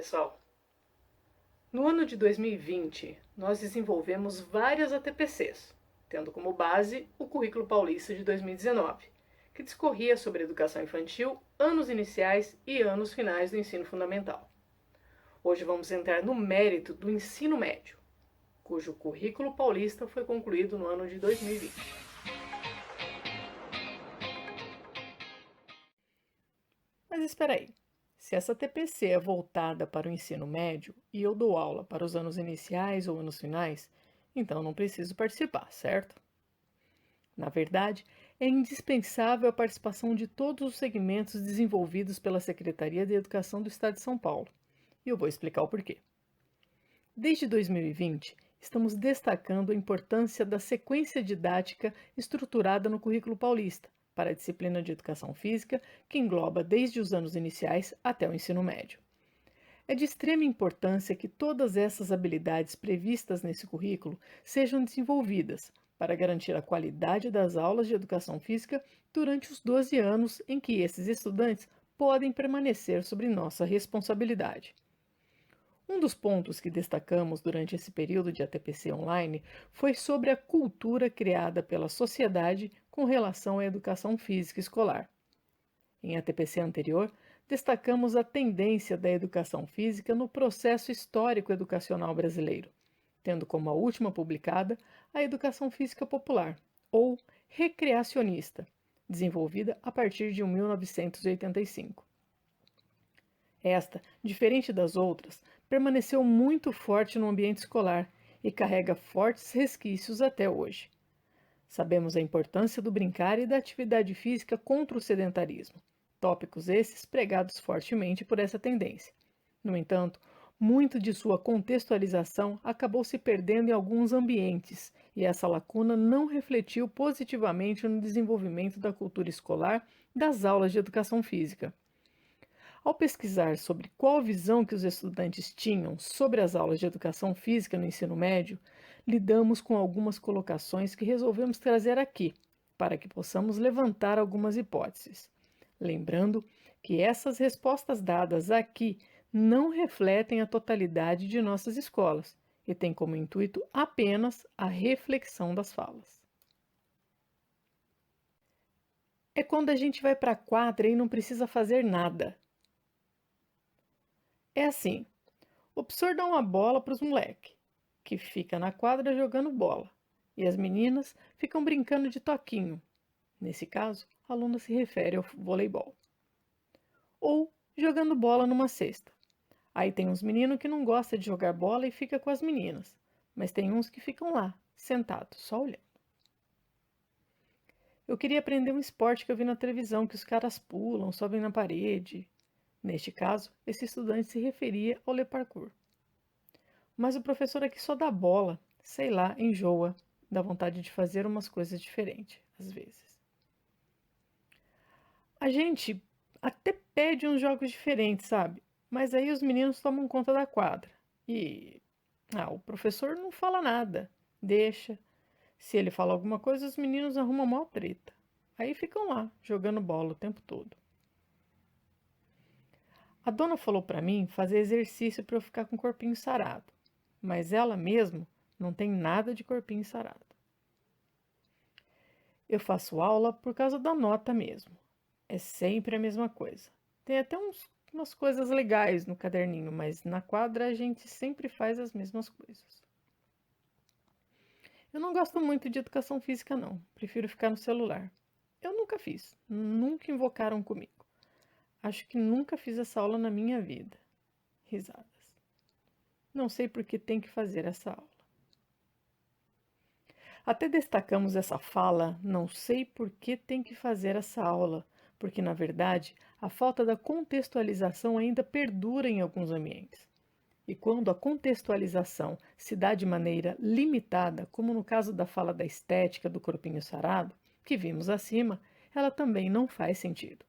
pessoal! No ano de 2020, nós desenvolvemos várias ATPCs, tendo como base o Currículo Paulista de 2019, que discorria sobre educação infantil, anos iniciais e anos finais do ensino fundamental. Hoje vamos entrar no mérito do ensino médio, cujo Currículo Paulista foi concluído no ano de 2020. Mas espera aí. Se essa TPC é voltada para o ensino médio e eu dou aula para os anos iniciais ou anos finais, então não preciso participar, certo? Na verdade, é indispensável a participação de todos os segmentos desenvolvidos pela Secretaria de Educação do Estado de São Paulo. E eu vou explicar o porquê. Desde 2020, estamos destacando a importância da sequência didática estruturada no Currículo Paulista, para a disciplina de Educação Física, que engloba desde os anos iniciais até o ensino médio. É de extrema importância que todas essas habilidades previstas nesse currículo sejam desenvolvidas para garantir a qualidade das aulas de Educação Física durante os 12 anos em que esses estudantes podem permanecer sob nossa responsabilidade. Um dos pontos que destacamos durante esse período de ATPC online foi sobre a cultura criada pela sociedade com relação à educação física escolar. Em ATPC anterior, destacamos a tendência da educação física no processo histórico educacional brasileiro, tendo como a última publicada a educação física popular, ou recreacionista, desenvolvida a partir de 1985. Esta, diferente das outras, permaneceu muito forte no ambiente escolar e carrega fortes resquícios até hoje. Sabemos a importância do brincar e da atividade física contra o sedentarismo, tópicos esses pregados fortemente por essa tendência. No entanto, muito de sua contextualização acabou se perdendo em alguns ambientes, e essa lacuna não refletiu positivamente no desenvolvimento da cultura escolar das aulas de educação física. Ao pesquisar sobre qual a visão que os estudantes tinham sobre as aulas de educação física no ensino médio, lidamos com algumas colocações que resolvemos trazer aqui, para que possamos levantar algumas hipóteses. Lembrando que essas respostas dadas aqui não refletem a totalidade de nossas escolas e têm como intuito apenas a reflexão das falas. É quando a gente vai para a quadra e não precisa fazer nada. É assim, o professor dá uma bola para os moleques, que fica na quadra jogando bola, e as meninas ficam brincando de toquinho. Nesse caso, a aluna se refere ao voleibol. Ou jogando bola numa cesta. Aí tem uns meninos que não gostam de jogar bola e fica com as meninas, mas tem uns que ficam lá, sentados, só olhando. Eu queria aprender um esporte que eu vi na televisão, que os caras pulam, sobem na parede. Neste caso, esse estudante se referia ao Le Parkour. Mas o professor aqui só dá bola, sei lá, enjoa, dá vontade de fazer umas coisas diferentes, às vezes. A gente até pede uns jogos diferentes, sabe? Mas aí os meninos tomam conta da quadra. E o professor não fala nada, deixa. Se ele fala alguma coisa, os meninos arrumam maior treta. Aí ficam lá, jogando bola o tempo todo. A dona falou para mim fazer exercício para eu ficar com o corpinho sarado, mas ela mesmo não tem nada de corpinho sarado. Eu faço aula por causa da nota mesmo. É sempre a mesma coisa. Tem até umas coisas legais no caderninho, mas na quadra a gente sempre faz as mesmas coisas. Eu não gosto muito de educação física, não. Prefiro ficar no celular. Eu nunca fiz, nunca invocaram comigo. Acho que nunca fiz essa aula na minha vida. Risadas. Não sei por que tem que fazer essa aula. Até destacamos essa fala, não sei por que tem que fazer essa aula, porque na verdade a falta da contextualização ainda perdura em alguns ambientes. E quando a contextualização se dá de maneira limitada, como no caso da fala da estética do corpinho sarado, que vimos acima, ela também não faz sentido.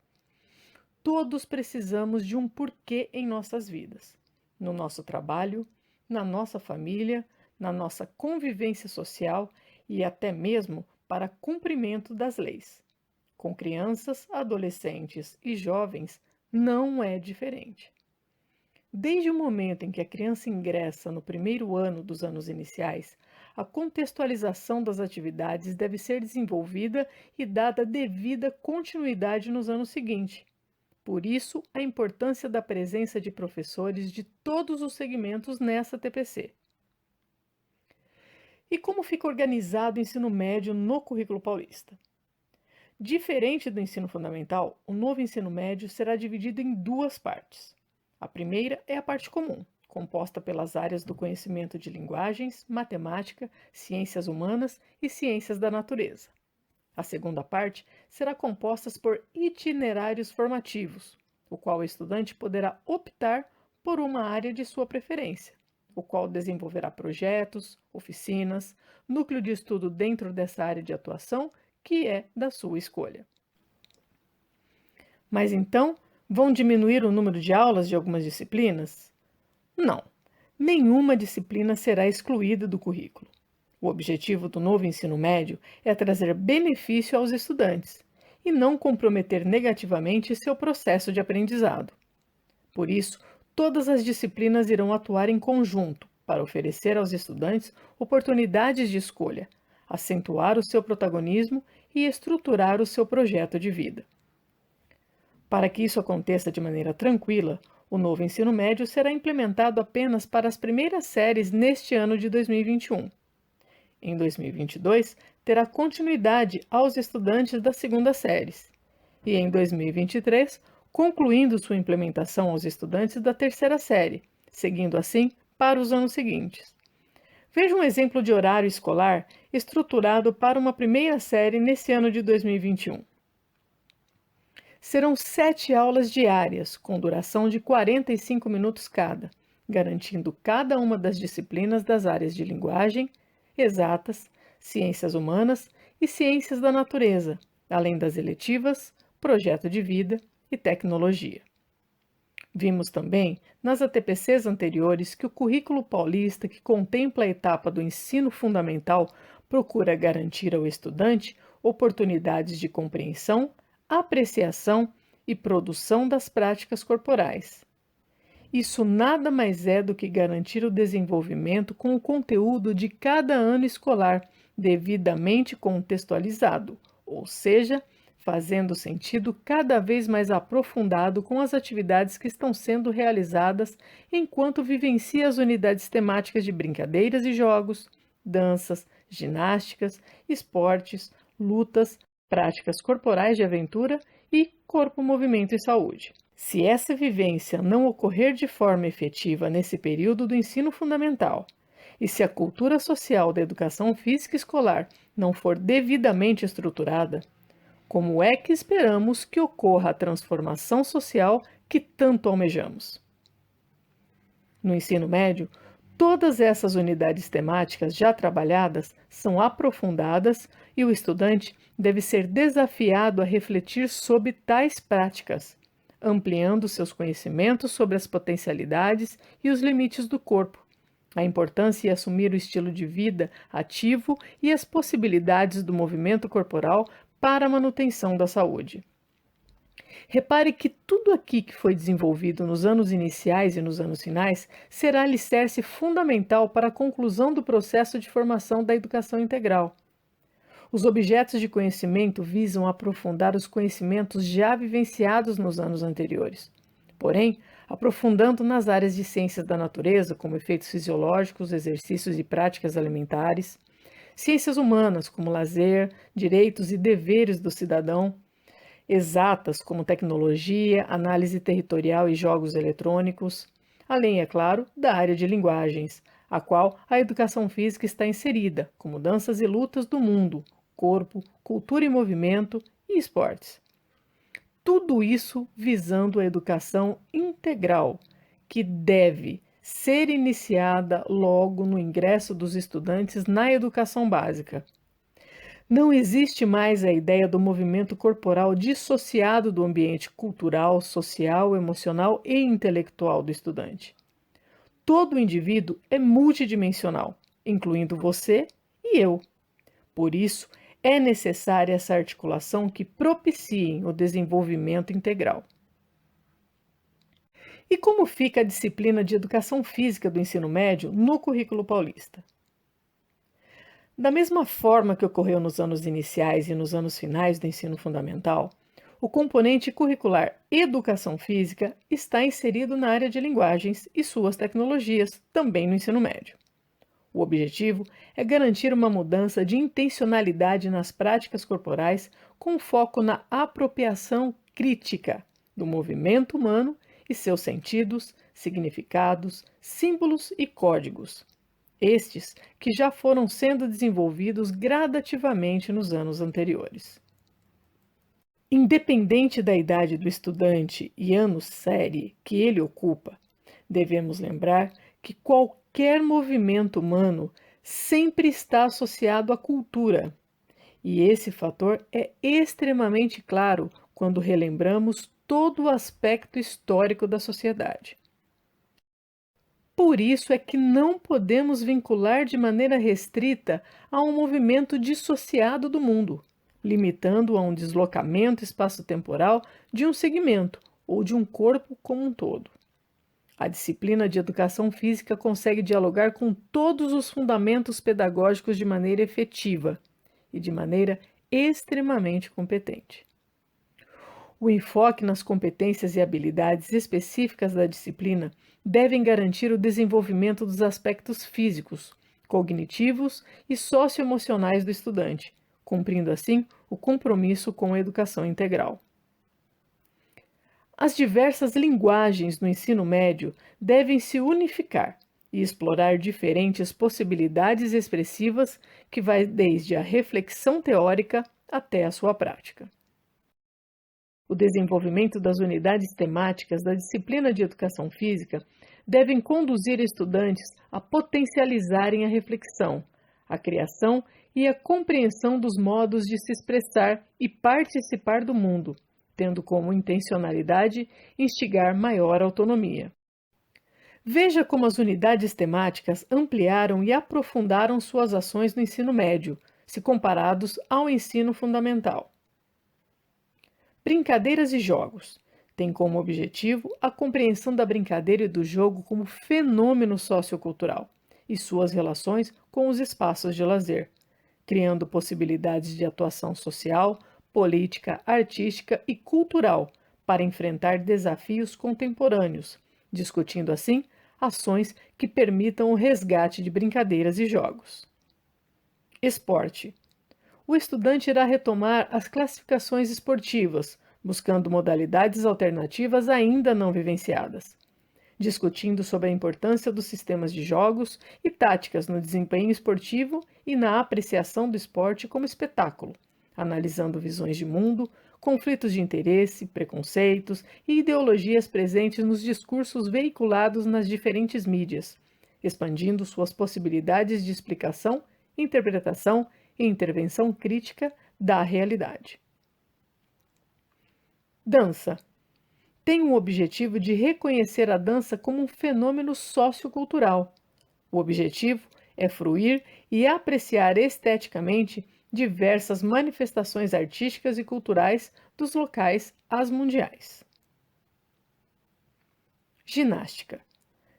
Todos precisamos de um porquê em nossas vidas, no nosso trabalho, na nossa família, na nossa convivência social e até mesmo para cumprimento das leis. Com crianças, adolescentes e jovens não é diferente. Desde o momento em que a criança ingressa no primeiro ano dos anos iniciais, a contextualização das atividades deve ser desenvolvida e dada devida continuidade nos anos seguintes. Por isso, a importância da presença de professores de todos os segmentos nessa TPC. E como fica organizado o ensino médio no currículo paulista? Diferente do ensino fundamental, o novo ensino médio será dividido em duas partes. A primeira é a parte comum, composta pelas áreas do conhecimento de linguagens, matemática, ciências humanas e ciências da natureza. A segunda parte será composta por itinerários formativos, o qual o estudante poderá optar por uma área de sua preferência, o qual desenvolverá projetos, oficinas, núcleo de estudo dentro dessa área de atuação que é da sua escolha. Mas então, vão diminuir o número de aulas de algumas disciplinas? Não, nenhuma disciplina será excluída do currículo. O objetivo do novo ensino médio é trazer benefício aos estudantes e não comprometer negativamente seu processo de aprendizado. Por isso, todas as disciplinas irão atuar em conjunto para oferecer aos estudantes oportunidades de escolha, acentuar o seu protagonismo e estruturar o seu projeto de vida. Para que isso aconteça de maneira tranquila, o novo ensino médio será implementado apenas para as primeiras séries neste ano de 2021. Em 2022, terá continuidade aos estudantes das segundas séries. E em 2023, concluindo sua implementação aos estudantes da terceira série, seguindo assim para os anos seguintes. Veja um exemplo de horário escolar estruturado para uma primeira série nesse ano de 2021. Serão 7 aulas diárias, com duração de 45 minutos cada, garantindo cada uma das disciplinas das áreas de linguagem, exatas, ciências humanas e ciências da natureza, além das eletivas, projeto de vida e tecnologia. Vimos também, nas ATPCs anteriores, que o currículo paulista, que contempla a etapa do ensino fundamental, procura garantir ao estudante oportunidades de compreensão, apreciação e produção das práticas corporais. Isso nada mais é do que garantir o desenvolvimento com o conteúdo de cada ano escolar, devidamente contextualizado, ou seja, fazendo sentido cada vez mais aprofundado com as atividades que estão sendo realizadas enquanto vivencia as unidades temáticas de brincadeiras e jogos, danças, ginásticas, esportes, lutas, práticas corporais de aventura e corpo, movimento e saúde. Se essa vivência não ocorrer de forma efetiva nesse período do ensino fundamental, e se a cultura social da educação física escolar não for devidamente estruturada, como é que esperamos que ocorra a transformação social que tanto almejamos? No ensino médio, todas essas unidades temáticas já trabalhadas são aprofundadas e o estudante deve ser desafiado a refletir sobre tais práticas, ampliando seus conhecimentos sobre as potencialidades e os limites do corpo, a importância de assumir o estilo de vida ativo e as possibilidades do movimento corporal para a manutenção da saúde. Repare que tudo aqui que foi desenvolvido nos anos iniciais e nos anos finais será alicerce fundamental para a conclusão do processo de formação da educação integral. Os objetos de conhecimento visam aprofundar os conhecimentos já vivenciados nos anos anteriores. Porém, aprofundando nas áreas de ciências da natureza, como efeitos fisiológicos, exercícios e práticas alimentares, ciências humanas, como lazer, direitos e deveres do cidadão, exatas, como tecnologia, análise territorial e jogos eletrônicos, além, é claro, da área de linguagens, a qual a educação física está inserida, como danças e lutas do mundo, corpo, cultura e movimento e esportes. Tudo isso visando a educação integral, que deve ser iniciada logo no ingresso dos estudantes na educação básica. Não existe mais a ideia do movimento corporal dissociado do ambiente cultural, social, emocional e intelectual do estudante. Todo indivíduo é multidimensional, incluindo você e eu. Por isso, é necessária essa articulação que propicie o desenvolvimento integral. E como fica a disciplina de educação física do ensino médio no currículo paulista? Da mesma forma que ocorreu nos anos iniciais e nos anos finais do ensino fundamental, o componente curricular Educação Física está inserido na área de linguagens e suas tecnologias, também no ensino médio. O objetivo é garantir uma mudança de intencionalidade nas práticas corporais com foco na apropriação crítica do movimento humano e seus sentidos, significados, símbolos e códigos. Estes que já foram sendo desenvolvidos gradativamente nos anos anteriores. Independente da idade do estudante e ano-série que ele ocupa, devemos lembrar que qualquer movimento humano sempre está associado à cultura, e esse fator é extremamente claro quando relembramos todo o aspecto histórico da sociedade. Por isso é que não podemos vincular de maneira restrita a um movimento dissociado do mundo, limitando-o a um deslocamento espaço-temporal de um segmento ou de um corpo como um todo. A disciplina de educação física consegue dialogar com todos os fundamentos pedagógicos de maneira efetiva e de maneira extremamente competente. O enfoque nas competências e habilidades específicas da disciplina devem garantir o desenvolvimento dos aspectos físicos, cognitivos e socioemocionais do estudante, cumprindo assim o compromisso com a educação integral. As diversas linguagens no ensino médio devem se unificar e explorar diferentes possibilidades expressivas que vai desde a reflexão teórica até a sua prática. O desenvolvimento das unidades temáticas da disciplina de educação física devem conduzir estudantes a potencializarem a reflexão, a criação e a compreensão dos modos de se expressar e participar do mundo, tendo como intencionalidade instigar maior autonomia. Veja como as unidades temáticas ampliaram e aprofundaram suas ações no ensino médio, se comparados ao ensino fundamental. Brincadeiras e jogos têm como objetivo a compreensão da brincadeira e do jogo como fenômeno sociocultural e suas relações com os espaços de lazer, criando possibilidades de atuação social, política, artística e cultural para enfrentar desafios contemporâneos, discutindo assim ações que permitam o resgate de brincadeiras e jogos. Esporte. O estudante irá retomar as classificações esportivas, buscando modalidades alternativas ainda não vivenciadas, discutindo sobre a importância dos sistemas de jogos e táticas no desempenho esportivo e na apreciação do esporte como espetáculo, analisando visões de mundo, conflitos de interesse, preconceitos e ideologias presentes nos discursos veiculados nas diferentes mídias, expandindo suas possibilidades de explicação, interpretação e intervenção crítica da realidade. Dança. Tem o objetivo de reconhecer a dança como um fenômeno sociocultural. O objetivo é fruir e apreciar esteticamente diversas manifestações artísticas e culturais dos locais às mundiais. Ginástica.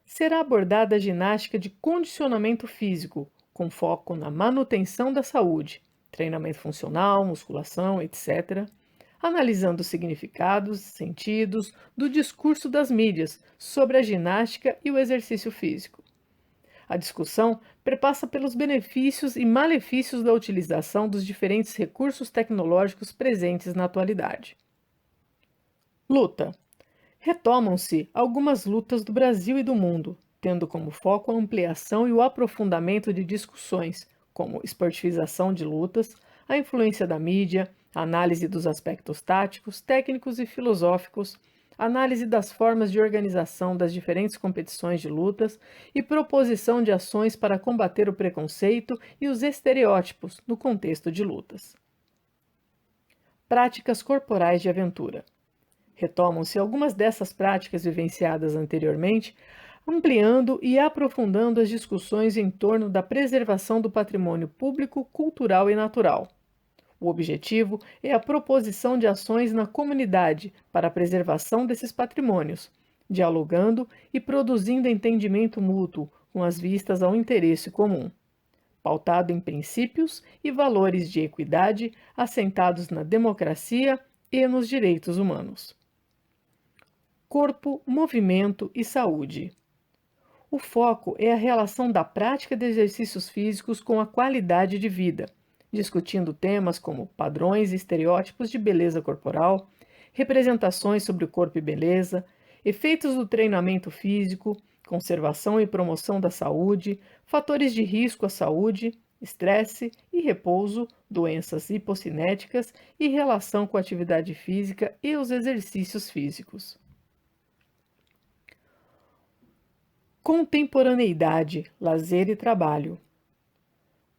Será abordada a ginástica de condicionamento físico, com foco na manutenção da saúde, treinamento funcional, musculação, etc., analisando os significados, sentidos do discurso das mídias sobre a ginástica e o exercício físico. A discussão perpassa pelos benefícios e malefícios da utilização dos diferentes recursos tecnológicos presentes na atualidade. Luta. Retomam-se algumas lutas do Brasil e do mundo, tendo como foco a ampliação e o aprofundamento de discussões, como esportivização de lutas, a influência da mídia, a análise dos aspectos táticos, técnicos e filosóficos, análise das formas de organização das diferentes competições de lutas e proposição de ações para combater o preconceito e os estereótipos no contexto de lutas. Práticas corporais de aventura. Retomam-se algumas dessas práticas vivenciadas anteriormente, ampliando e aprofundando as discussões em torno da preservação do patrimônio público, cultural e natural. O objetivo é a proposição de ações na comunidade para a preservação desses patrimônios, dialogando e produzindo entendimento mútuo com as vistas ao interesse comum, pautado em princípios e valores de equidade assentados na democracia e nos direitos humanos. Corpo, movimento e saúde. O foco é a relação da prática de exercícios físicos com a qualidade de vida, discutindo temas como padrões e estereótipos de beleza corporal, representações sobre o corpo e beleza, efeitos do treinamento físico, conservação e promoção da saúde, fatores de risco à saúde, estresse e repouso, doenças hipocinéticas e relação com a atividade física e os exercícios físicos. Contemporaneidade, lazer e trabalho.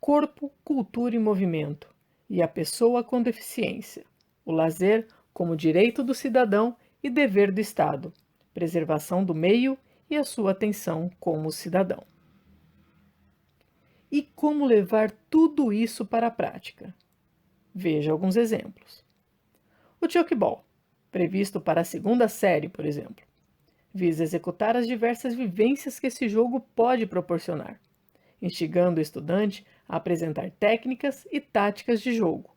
Corpo, cultura e movimento. E a pessoa com deficiência. O lazer como direito do cidadão e dever do Estado. Preservação do meio e a sua atenção como cidadão. E como levar tudo isso para a prática? Veja alguns exemplos. O Chokeball, previsto para a segunda série, por exemplo, visa executar as diversas vivências que esse jogo pode proporcionar, instigando o estudante a apresentar técnicas e táticas de jogo,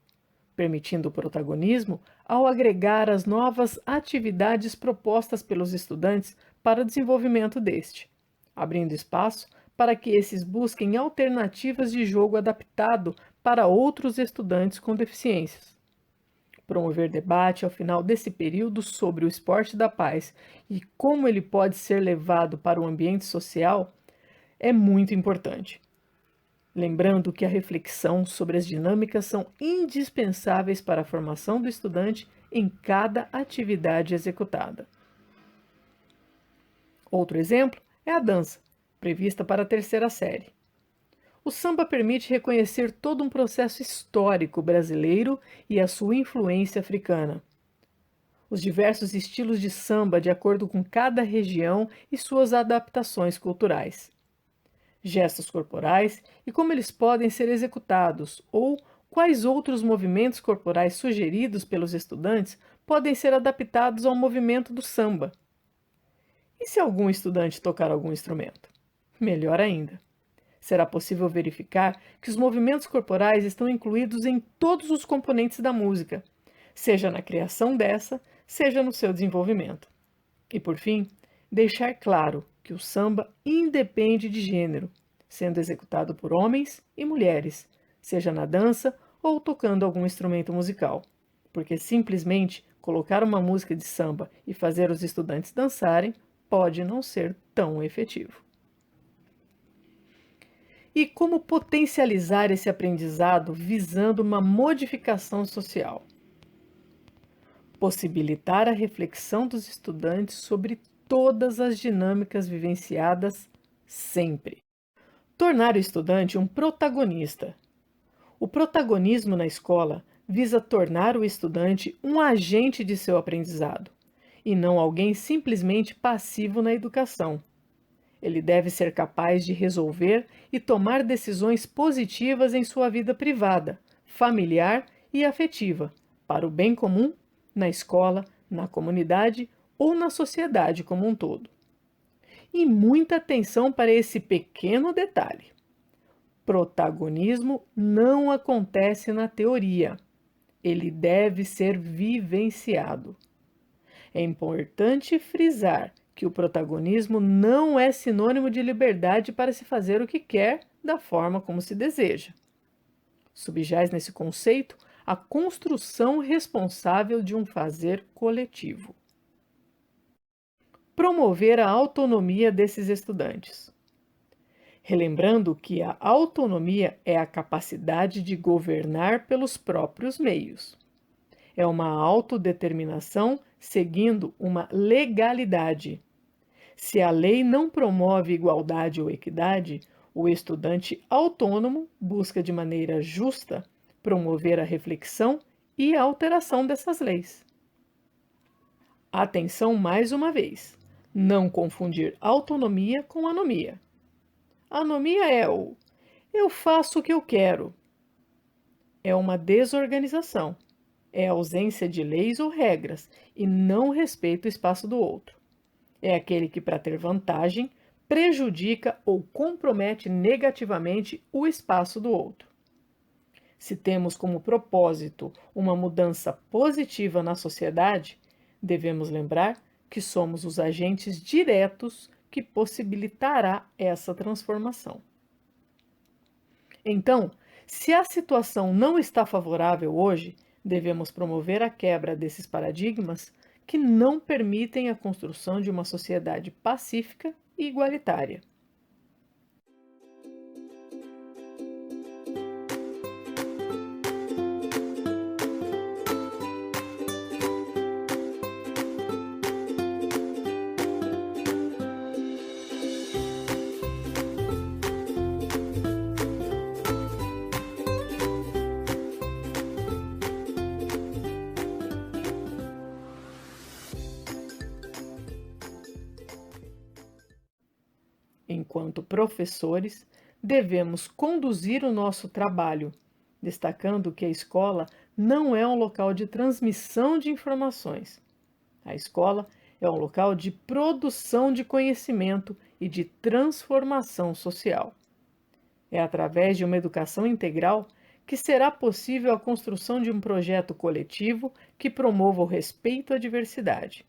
permitindo o protagonismo ao agregar as novas atividades propostas pelos estudantes para o desenvolvimento deste, abrindo espaço para que esses busquem alternativas de jogo adaptado para outros estudantes com deficiências. Promover debate ao final desse período sobre o esporte da paz e como ele pode ser levado para o ambiente social é muito importante. Lembrando que a reflexão sobre as dinâmicas são indispensáveis para a formação do estudante em cada atividade executada. Outro exemplo é a dança, prevista para a terceira série. O samba permite reconhecer todo um processo histórico brasileiro e a sua influência africana. Os diversos estilos de samba de acordo com cada região e suas adaptações culturais. Gestos corporais e como eles podem ser executados, ou quais outros movimentos corporais sugeridos pelos estudantes podem ser adaptados ao movimento do samba. E se algum estudante tocar algum instrumento? Melhor ainda. Será possível verificar que os movimentos corporais estão incluídos em todos os componentes da música, seja na criação dessa, seja no seu desenvolvimento. E, por fim, deixar claro que o samba independe de gênero, sendo executado por homens e mulheres, seja na dança ou tocando algum instrumento musical, porque simplesmente colocar uma música de samba e fazer os estudantes dançarem pode não ser tão efetivo. E como potencializar esse aprendizado visando uma modificação social? Possibilitar a reflexão dos estudantes sobre todas as dinâmicas vivenciadas sempre. Tornar o estudante um protagonista. O protagonismo na escola visa tornar o estudante um agente de seu aprendizado, e não alguém simplesmente passivo na educação. Ele deve ser capaz de resolver e tomar decisões positivas em sua vida privada, familiar e afetiva, para o bem comum, na escola, na comunidade ou na sociedade como um todo. E muita atenção para esse pequeno detalhe. Protagonismo não acontece na teoria. Ele deve ser vivenciado. É importante frisar que o protagonismo não é sinônimo de liberdade para se fazer o que quer, da forma como se deseja. Subjaz nesse conceito a construção responsável de um fazer coletivo. Promover a autonomia desses estudantes. Relembrando que a autonomia é a capacidade de governar pelos próprios meios. É uma autodeterminação seguindo uma legalidade. Se a lei não promove igualdade ou equidade, o estudante autônomo busca de maneira justa promover a reflexão e a alteração dessas leis. Atenção mais uma vez, não confundir autonomia com anomia. Anomia é o eu faço o que eu quero. É uma desorganização, é ausência de leis ou regras e não respeito o espaço do outro. É aquele que, para ter vantagem, prejudica ou compromete negativamente o espaço do outro. Se temos como propósito uma mudança positiva na sociedade, devemos lembrar que somos os agentes diretos que possibilitará essa transformação. Então, se a situação não está favorável hoje, devemos promover a quebra desses paradigmas que não permitem a construção de uma sociedade pacífica e igualitária. Enquanto professores, devemos conduzir o nosso trabalho, destacando que a escola não é um local de transmissão de informações. A escola é um local de produção de conhecimento e de transformação social. É através de uma educação integral que será possível a construção de um projeto coletivo que promova o respeito à diversidade.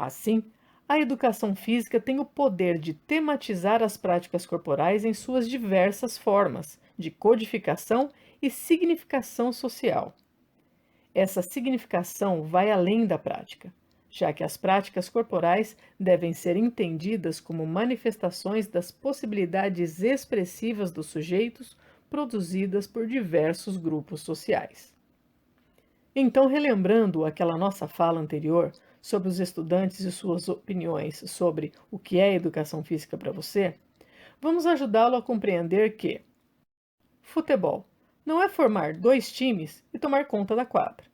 Assim, a educação física tem o poder de tematizar as práticas corporais em suas diversas formas de codificação e significação social. Essa significação vai além da prática, já que as práticas corporais devem ser entendidas como manifestações das possibilidades expressivas dos sujeitos produzidas por diversos grupos sociais. Então, relembrando aquela nossa fala anterior sobre os estudantes e suas opiniões sobre o que é educação física para você, vamos ajudá-lo a compreender que futebol não é formar dois times e tomar conta da quadra.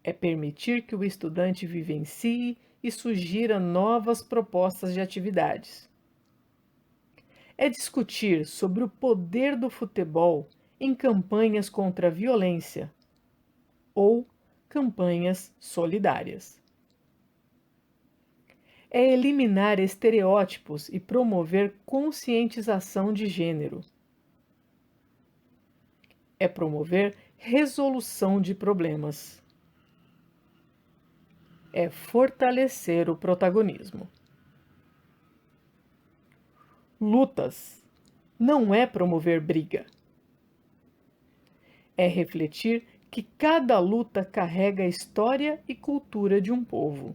É permitir que o estudante vivencie e sugira novas propostas de atividades. É discutir sobre o poder do futebol em campanhas contra a violência ou campanhas solidárias. É eliminar estereótipos e promover conscientização de gênero. É promover resolução de problemas. É fortalecer o protagonismo. Lutas não é promover briga. É refletir que cada luta carrega a história e cultura de um povo.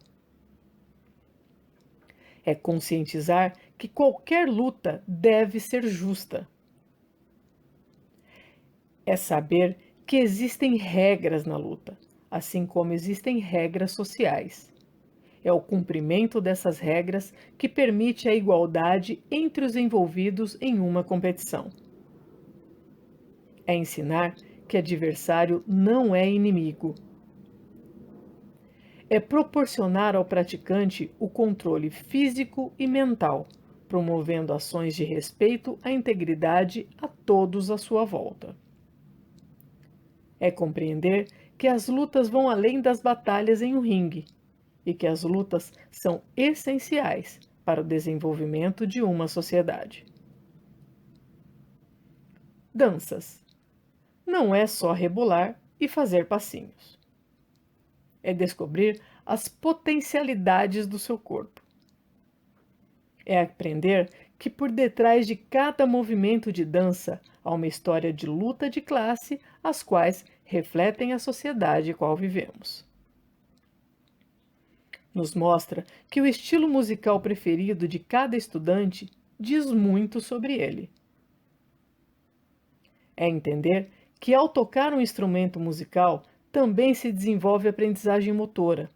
É conscientizar que qualquer luta deve ser justa. É saber que existem regras na luta, assim como existem regras sociais. É o cumprimento dessas regras que permite a igualdade entre os envolvidos em uma competição. É ensinar que adversário não é inimigo. É proporcionar ao praticante o controle físico e mental, promovendo ações de respeito à integridade a todos à sua volta. É compreender que as lutas vão além das batalhas em um ringue e que as lutas são essenciais para o desenvolvimento de uma sociedade. Danças. Não é só rebolar e fazer passinhos. É descobrir as potencialidades do seu corpo. É aprender que por detrás de cada movimento de dança há uma história de luta de classe, as quais refletem a sociedade qual vivemos. Nos mostra que o estilo musical preferido de cada estudante diz muito sobre ele. É entender que ao tocar um instrumento musical também se desenvolve aprendizagem motora.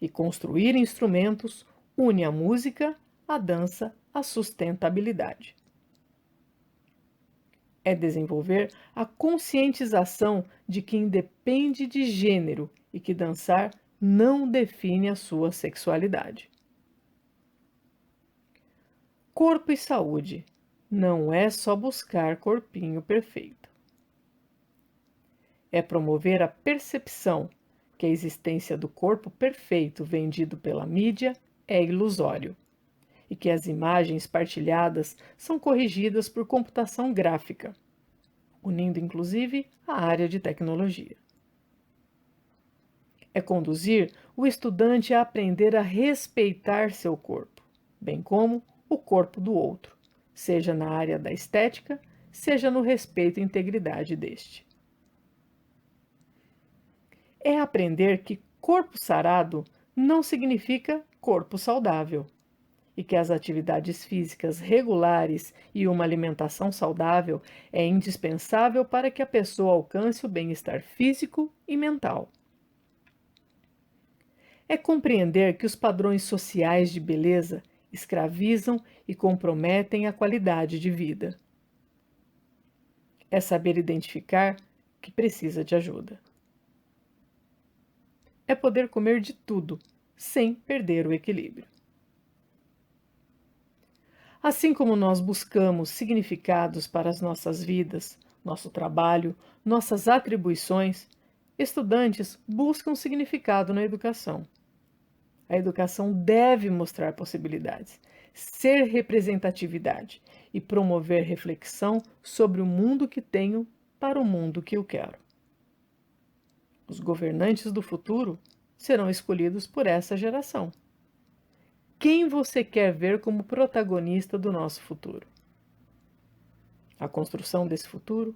E construir instrumentos une a música, a dança, a sustentabilidade. É desenvolver a conscientização de que independe de gênero e que dançar não define a sua sexualidade. Corpo e saúde. Não é só buscar corpinho perfeito. É promover a percepção que a existência do corpo perfeito vendido pela mídia é ilusório e que as imagens partilhadas são corrigidas por computação gráfica, unindo inclusive a área de tecnologia. É conduzir o estudante a aprender a respeitar seu corpo, bem como o corpo do outro, seja na área da estética, seja no respeito à integridade deste. É aprender que corpo sarado não significa corpo saudável e que as atividades físicas regulares e uma alimentação saudável é indispensável para que a pessoa alcance o bem-estar físico e mental. É compreender que os padrões sociais de beleza escravizam e comprometem a qualidade de vida. É saber identificar que precisa de ajuda. É poder comer de tudo, sem perder o equilíbrio. Assim como nós buscamos significados para as nossas vidas, nosso trabalho, nossas atribuições, estudantes buscam significado na educação. A educação deve mostrar possibilidades, ser representatividade e promover reflexão sobre o mundo que tenho para o mundo que eu quero. Os governantes do futuro serão escolhidos por essa geração. Quem você quer ver como protagonista do nosso futuro? A construção desse futuro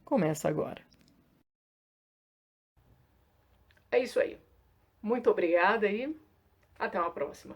começa agora. É isso aí. Muito obrigada e até uma próxima.